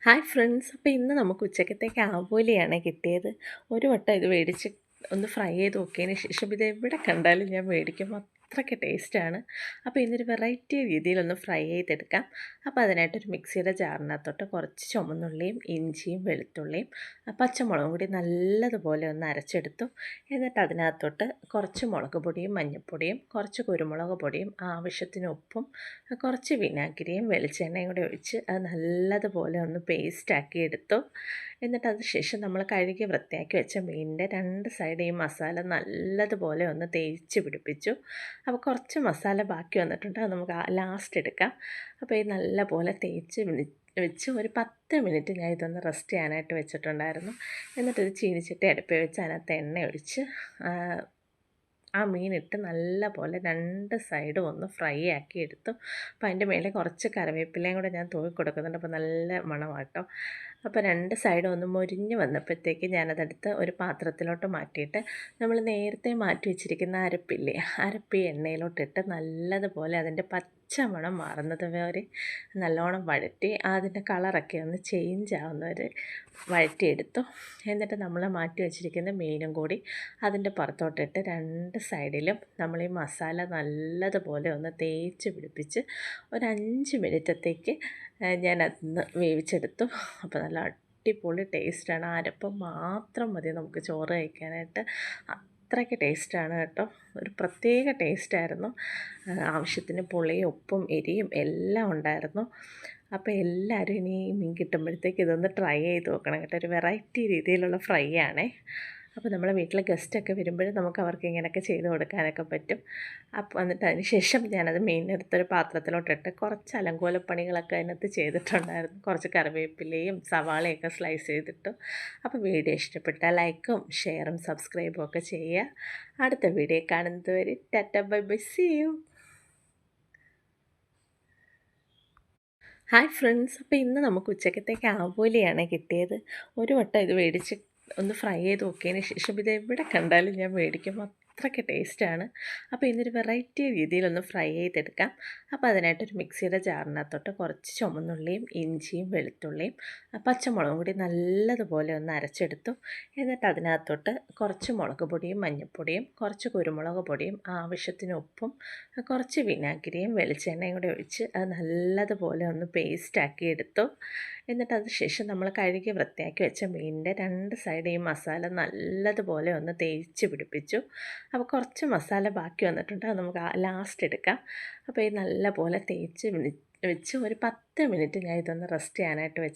Hi friends, അപ്പോൾ ഇന്ന് നമുക്ക് ഉച്ചക്കത്തേക്ക് ആവോലിയാണ് കിട്ടിയത്. ഒരു വട്ടം ഇത് മേടിച്ച് ഒന്ന് ഫ്രൈ ചെയ്ത് നോക്കിയതിന് ശേഷം ഇത് എവിടെ കണ്ടാലും ഞാൻ മേടിക്കും, അത്രയ്ക്ക് ടേസ്റ്റാണ്. അപ്പോൾ ഇന്നൊരു വെറൈറ്റി രീതിയിലൊന്ന് ഫ്രൈ ചെയ്തെടുക്കാം. അപ്പോൾ അതിനായിട്ടൊരു മിക്സിയുടെ ജാറിനകത്തോട്ട് കുറച്ച് ചുമന്നുള്ളിയും ഇഞ്ചിയും വെളുത്തുള്ളിയും പച്ചമുളകും കൂടി നല്ലതുപോലെ ഒന്ന് അരച്ചെടുത്തു. എന്നിട്ട് അതിനകത്തോട്ട് കുറച്ച് മുളക് പൊടിയും മഞ്ഞൾപ്പൊടിയും കുറച്ച് കുരുമുളക് പൊടിയും ആവശ്യത്തിന് ഉപ്പും കുറച്ച് വിനാഗിരിയും വെളിച്ചെണ്ണയും കൂടി ഒഴിച്ച് അത് നല്ലതുപോലെ ഒന്ന് പേസ്റ്റാക്കി എടുത്തു. എന്നിട്ട് അതിന് ശേഷം നമ്മൾ കഴുകി വൃത്തിയാക്കി വെച്ച മീനിൻ്റെ രണ്ട് സൈഡ് ഈ മസാല നല്ലതുപോലെ ഒന്ന് തേച്ച് പിടിപ്പിച്ചു. അപ്പോൾ കുറച്ച് മസാല ബാക്കി വന്നിട്ടുണ്ട്, അത് നമുക്ക് ലാസ്റ്റ് എടുക്കാം. അപ്പോൾ ഈ നല്ലപോലെ തേച്ച് വെച്ച് ഒരു 10 മിനിറ്റ് ഞാൻ ഇതൊന്ന് റെസ്റ്റ് ചെയ്യാനായിട്ട് വെച്ചിട്ടുണ്ടായിരുന്നു. എന്നിട്ടൊരു ചീനിച്ചട്ടി അടുപ്പിൽ വെച്ച് അതിനകത്ത് എണ്ണ ഒഴിച്ച് ആ മീനിട്ട് നല്ലപോലെ രണ്ട് സൈഡും ഒന്ന് ഫ്രൈ ആക്കി എടുത്തു. അപ്പോൾ അതിൻ്റെ മേലെ കുറച്ച് കറിവേപ്പിലയും കൂടെ ഞാൻ തൂവി കൊടുക്കുന്നുണ്ട്. അപ്പോൾ നല്ല മണമാണ് കേട്ടോ. അപ്പോൾ രണ്ട് സൈഡും ഒന്ന് മൊരിഞ്ഞ് വന്നപ്പോഴത്തേക്ക് ഞാനതെടുത്ത് ഒരു പാത്രത്തിലോട്ട് മാറ്റിയിട്ട് നമ്മൾ നേരത്തെ മാറ്റി വെച്ചിരിക്കുന്ന അരപ്പില്ലേ, അരപ്പ് ഈ എണ്ണയിലോട്ടിട്ട് നല്ലതുപോലെ അതിൻ്റെ പച്ചമണം മാറുന്നത് വരെ നല്ലോണം വഴറ്റി അതിൻ്റെ കളറൊക്കെ ഒന്ന് ചേഞ്ച് ആവുന്നവരെ വഴറ്റിയെടുത്തു. എന്നിട്ട് നമ്മൾ മാറ്റി വെച്ചിരിക്കുന്ന മീനും കൂടി അതിൻ്റെ പുറത്തോട്ടിട്ട് രണ്ട് സൈഡിലും നമ്മൾ ഈ മസാല നല്ലതുപോലെ ഒന്ന് തേച്ച് പിടിപ്പിച്ച് ഒരു 5 മിനിറ്റത്തേക്ക് ഞാനതൊന്ന് വേവിച്ചെടുത്തു. അപ്പോൾ നല്ല അടിപൊളി ടേസ്റ്റാണ്. അരപ്പ് മാത്രം മതി നമുക്ക് ചോറ് കഴിക്കാനായിട്ട്, അത്രയ്ക്ക് ടേസ്റ്റാണ് കേട്ടോ. ഒരു പ്രത്യേക ടേസ്റ്റായിരുന്നു. ആവശ്യത്തിന് പുളിയും ഉപ്പും എരിയും എല്ലാം ഉണ്ടായിരുന്നു. അപ്പോൾ എല്ലാവരും ഇനി മീൻ കിട്ടുമ്പോഴത്തേക്ക് ഇതൊന്ന് ട്രൈ ചെയ്ത് നോക്കണം കേട്ടോ. ഒരു വെറൈറ്റി രീതിയിലുള്ള ഫ്രൈ ആണേ. അപ്പോൾ നമ്മളെ വീട്ടിൽ ഗസ്റ്റൊക്കെ വരുമ്പോഴും നമുക്ക് അവർക്ക് ഇങ്ങനെയൊക്കെ ചെയ്ത് കൊടുക്കാനൊക്കെ പറ്റും. അപ്പോൾ എന്നിട്ട് അതിന് ശേഷം ഞാനത് മീനെടുത്തൊരു പാത്രത്തിലോട്ടിട്ട് കുറച്ച് അലങ്കോലപ്പണികളൊക്കെ അതിനകത്ത് ചെയ്തിട്ടുണ്ടായിരുന്നു. കുറച്ച് കറിവേപ്പിലയും സവാളയൊക്കെ സ്ലൈസ് ചെയ്തിട്ടു. അപ്പോൾ വീഡിയോ ഇഷ്ടപ്പെട്ടാൽ ലൈക്കും ഷെയറും സബ്സ്ക്രൈബും ഒക്കെ ചെയ്യുക. അടുത്ത വീഡിയോ കാണുന്നത് വരെ tata bye bye, see you. Hi friends, അപ്പോൾ ഇന്ന് നമുക്ക് ഉച്ചക്കത്തേക്ക് ആവോലിയാണ് കിട്ടിയത്. ഒരു വട്ടം ഇത് മേടിച്ച് ഒന്ന് ഫ്രൈ ചെയ്ത് നോക്കിയതിന് ശേഷം ഇത് എവിടെ കണ്ടാലും ഞാൻ മേടിക്കും, അത്രയ്ക്ക് ടേസ്റ്റാണ്. അപ്പോൾ ഇന്നൊരു വെറൈറ്റി രീതിയിലൊന്ന് ഫ്രൈ ചെയ്തെടുക്കാം. അപ്പോൾ അതിനായിട്ടൊരു മിക്സിയുടെ ജാറിനകത്തോട്ട് കുറച്ച് ചുമന്നുള്ളിയും ഇഞ്ചിയും വെളുത്തുള്ളിയും പച്ചമുളകും കൂടി നല്ലതുപോലെ ഒന്ന് അരച്ചെടുത്തു. എന്നിട്ട് അതിനകത്തോട്ട് കുറച്ച് മുളക് പൊടിയും മഞ്ഞൾപ്പൊടിയും കുറച്ച് കുരുമുളക് പൊടിയും ആവശ്യത്തിന് ഉപ്പും കുറച്ച് വിനാഗിരിയും വെളിച്ചെണ്ണയും കൂടി ഒഴിച്ച് അത് നല്ലതുപോലെ ഒന്ന് പേസ്റ്റാക്കി എടുത്തു. എന്നിട്ട് അതിന് ശേഷം നമ്മൾ കഴുകി വൃത്തിയാക്കി വെച്ച മീനിൻ്റെ രണ്ട് സൈഡ് ഈ മസാല നല്ലതുപോലെ ഒന്ന് തേച്ച് പിടിപ്പിച്ചു. അപ്പോൾ കുറച്ച് മസാല ബാക്കി വന്നിട്ടുണ്ട്, അത് നമുക്ക് ലാസ്റ്റ് എടുക്കാം. അപ്പോൾ ഈ നല്ലപോലെ തേച്ച് വെച്ച് ഒരു 10 മിനിറ്റ് ഞാൻ ഇതൊന്ന് റെസ്റ്റ് ചെയ്യാനായിട്ട് വെച്ചു.